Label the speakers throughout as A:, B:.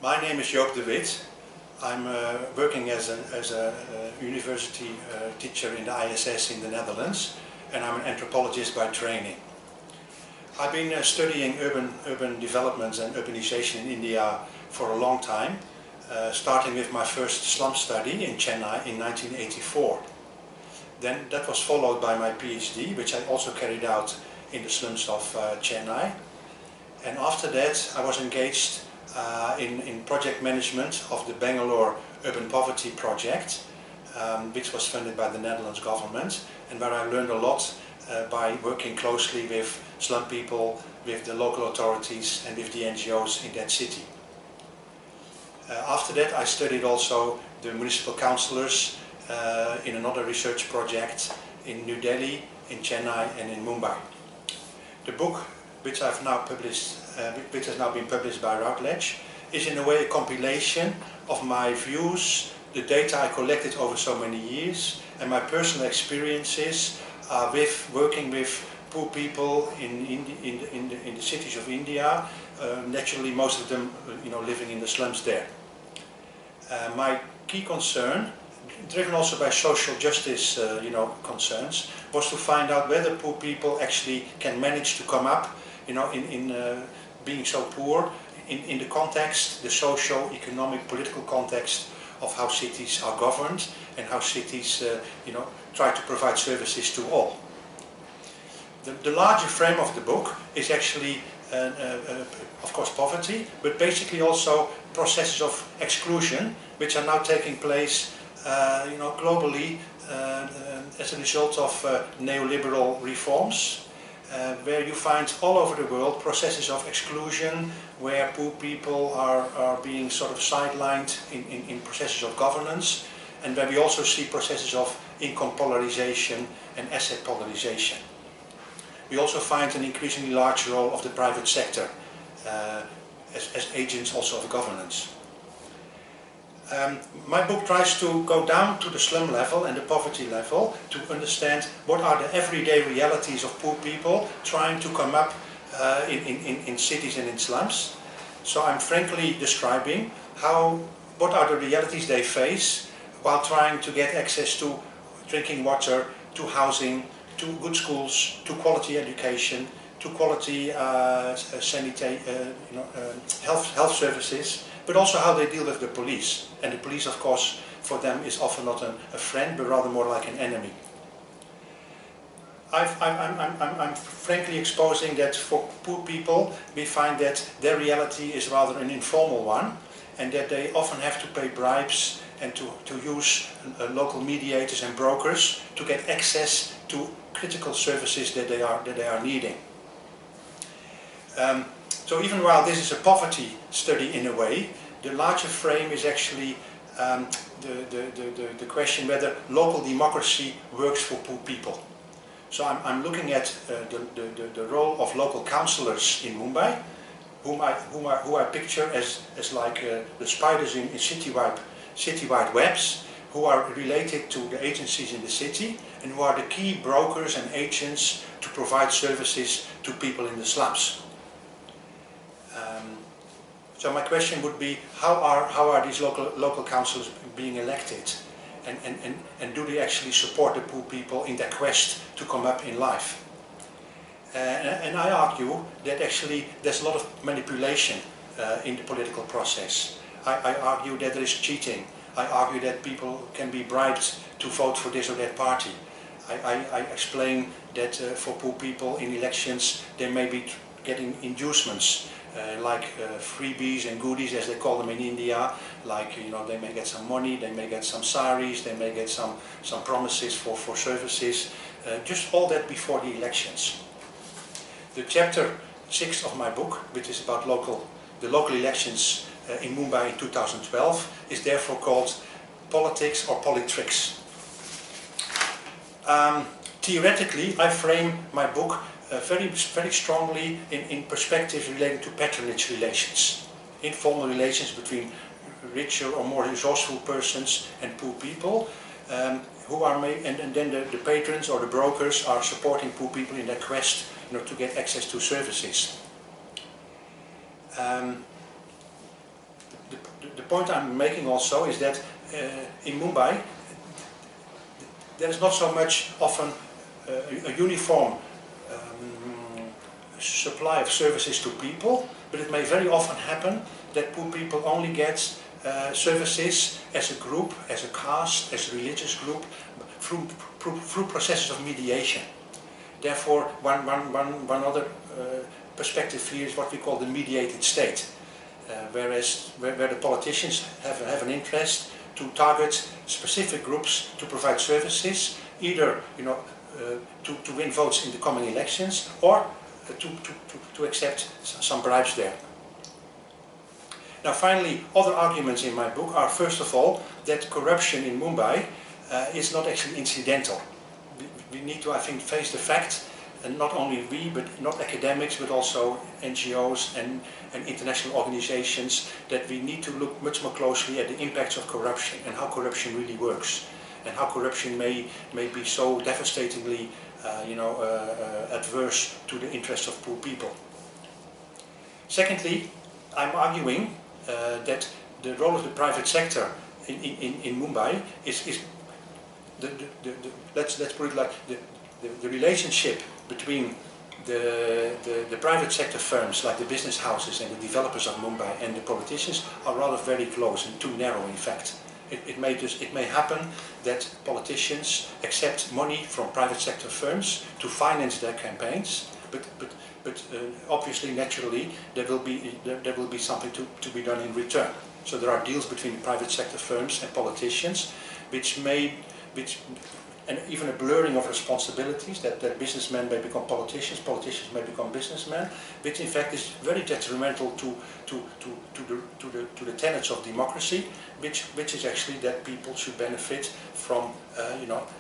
A: My name is Joop de Wit. I'm working as a university teacher in the I.S.A in the Netherlands, and I'm an anthropologist by training. I've been studying urban developments and urbanization in India for a long time, starting with my first slum study in Chennai in 1984. Then that was followed by my PhD, which I also carried out in the slums of Chennai. And after that I was engaged in project management of the Bangalore Urban Poverty Project, which was funded by the Netherlands government, and where I learned a lot by working closely with slum people, with the local authorities and with the NGOs in that city. After that I studied also the municipal councillors in another research project in New Delhi, in Chennai and in Mumbai. The book which I've now published, which has now been published by Routledge, is in a way a compilation of my views, the data I collected over so many years, and my personal experiences with working with poor people in the cities of India. Naturally, most of them, living in the slums there. My key concern, driven also by social justice, concerns, was to find out whether poor people actually can manage to come up, in being so poor, in the context, the social, economic, political context of how cities are governed and how cities, try to provide services to all. The larger frame of the book is actually, of course, poverty, but basically also processes of exclusion, which are now taking place, globally as a result of neoliberal reforms. Where you find all over the world processes of exclusion, where poor people are being sort of sidelined in processes of governance, and where we also see processes of income polarization and asset polarization. We also find an increasingly large role of the private sector as agents also of governance. My book tries to go down to the slum level and the poverty level to understand what are the everyday realities of poor people trying to come up in cities and in slums. So I'm frankly describing what are the realities they face while trying to get access to drinking water, to housing, to good schools, to quality education, to quality health services, but also how they deal with the police. And the police, of course, for them is often not a friend, but rather more like an enemy. I'm frankly exposing that for poor people, we find that their reality is rather an informal one, and that they often have to pay bribes and to use local mediators and brokers to get access to critical services that they are needing. So even while this is a poverty study in a way, the larger frame is actually the question whether local democracy works for poor people. So I'm looking at the role of local councillors in Mumbai, who I picture as like the spiders in citywide webs, who are related to the agencies in the city and who are the key brokers and agents to provide services to people in the slums. So my question would be, how are these local councils being elected, and do they actually support the poor people in their quest to come up in life? And I argue that actually there's a lot of manipulation in the political process. I argue that there is cheating. I argue that people can be bribed to vote for this or that party. I explain that for poor people in elections they may be getting inducements. Like freebies and goodies, as they call them in India, like they may get some money, they may get some saris, they may get some promises for services, just all that before the elections. The chapter 6 of my book, which is about the local elections in Mumbai in 2012, is therefore called Politics or Politricks. Theoretically, I frame my book very strongly in perspectives related to patronage relations, informal relations between richer or more resourceful persons and poor people, who are and then the patrons or the brokers are supporting poor people in their quest to get access to services. The the point I'm making also is that in Mumbai there is not so much often a uniform supply of services to people, but it may very often happen that poor people only get services as a group, as a caste, as a religious group, through processes of mediation. Therefore, one other perspective here is what we call the mediated state, where the politicians have an interest to target specific groups to provide services, either to win votes in the coming elections, or to accept some bribes there. Now finally, other arguments in my book are first of all that corruption in Mumbai is not actually incidental. We need to, I think, face the fact, and not only we, but not academics, but also NGOs and international organizations, that we need to look much more closely at the impacts of corruption and how corruption really works, and how corruption may be so devastatingly adverse to the interests of poor people. Secondly, I'm arguing that the role of the private sector in Mumbai is let's put it like the relationship between the private sector firms like the business houses and the developers of Mumbai and the politicians are rather very close and too narrow in fact. It may happen that politicians accept money from private sector firms to finance their campaigns, but obviously, naturally, there will be something to be done in return. So there are deals between private sector firms and politicians, and even a blurring of responsibilities, that businessmen may become politicians, politicians may become businessmen, which in fact is very detrimental to the tenets of democracy, which is actually that people should benefit from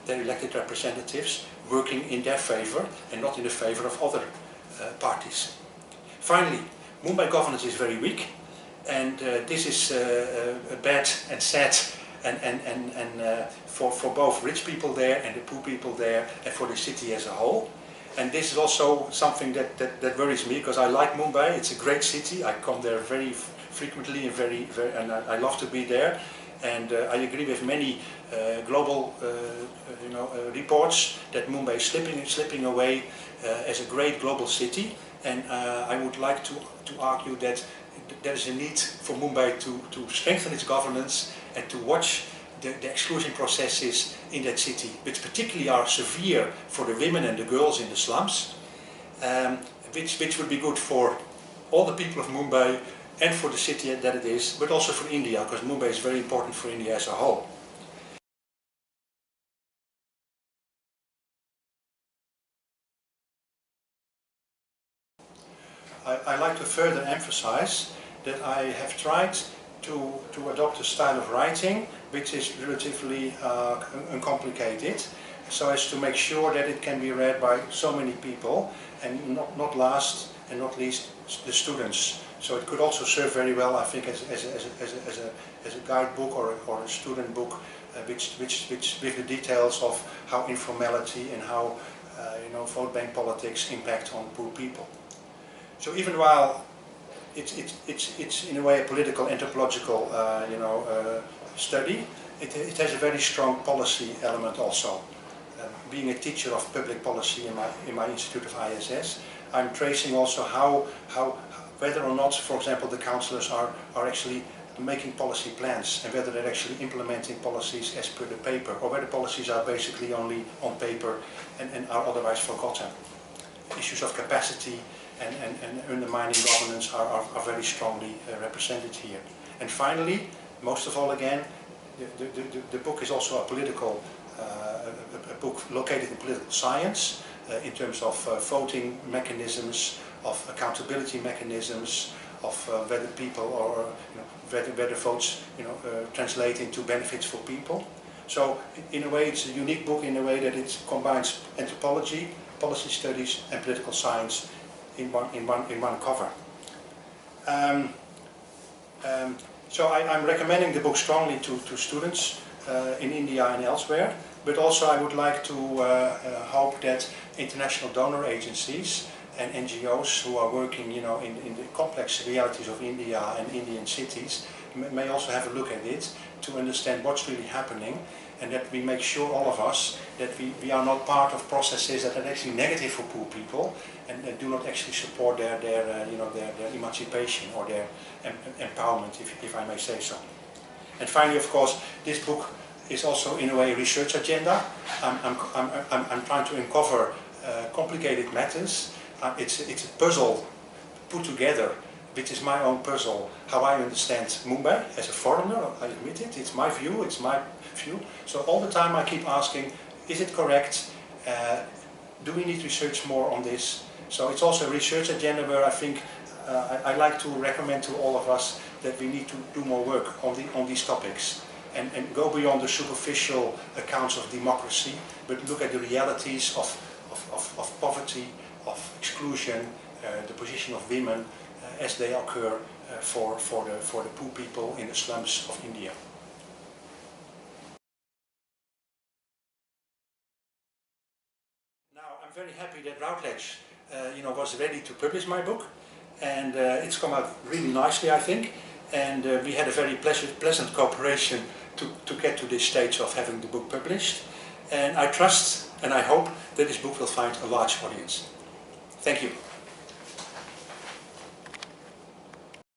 A: their elected representatives working in their favor and not in the favor of other parties. Finally, Mumbai governance is very weak, and this is bad and sad and for both rich people there and the poor people there, and for the city as a whole. And this is also something that worries me, because I like Mumbai. It's a great city. I come there very frequently and I love to be there. And I agree with many global reports that Mumbai is slipping away as a great global city. And I would like to argue that there is a need for Mumbai to strengthen its governance and to watch the exclusion processes in that city, which particularly are severe for the women and the girls in the slums, which would be good for all the people of Mumbai and for the city that it is, but also for India, because Mumbai is very important for India as a whole. I like to further emphasize that I have tried to adopt a style of writing which is relatively uncomplicated, so as to make sure that it can be read by so many people, and not last and not least the students. So it could also serve very well, I think, as a guidebook or a student book, which with the details of how informality and how vote bank politics impact on poor people. So even while it's in a way a political anthropological study, it has a very strong policy element also. Being a teacher of public policy in my Institute of I.S.A, I'm tracing also whether or not, for example, the councillors are actually making policy plans, and whether they're actually implementing policies as per the paper, or whether policies are basically only on paper and are otherwise forgotten. Issues of capacity and undermining governance are very strongly represented here. And finally, most of all again, the book is also a political a book located in political science, in terms of voting mechanisms, of accountability mechanisms, of whether people or whether votes translate into benefits for people. So in a way it's a unique book in a way that it combines anthropology, policy studies and political science in one cover. So I'm recommending the book strongly to students in India and elsewhere, but also I would like to hope that international donor agencies and NGOs who are working in the complex realities of India and Indian cities may also have a look at it to understand what's really happening, and that we make sure, all of us, that we are not part of processes that are actually negative for poor people and do not actually support their emancipation or their empowerment, if I may say so. And finally, of course, this book is also in a way a research agenda. I'm trying to uncover complicated matters. It's a puzzle put together, which is my own puzzle, how I understand Mumbai as a foreigner. I admit it, it's my view, So all the time I keep asking, is it correct? Do we need to research more on this? So it's also a research agenda where I think I like to recommend to all of us that we need to do more work on these topics and go beyond the superficial accounts of democracy, but look at the realities of poverty, of exclusion, the position of women as they occur for the poor people in the slums of India. Now I'm very happy that Routledge was ready to publish my book, and it's come out really nicely, I think, and we had a very pleasant cooperation to get to this stage of having the book published, and I trust and I hope that this book will find a large audience. Thank you.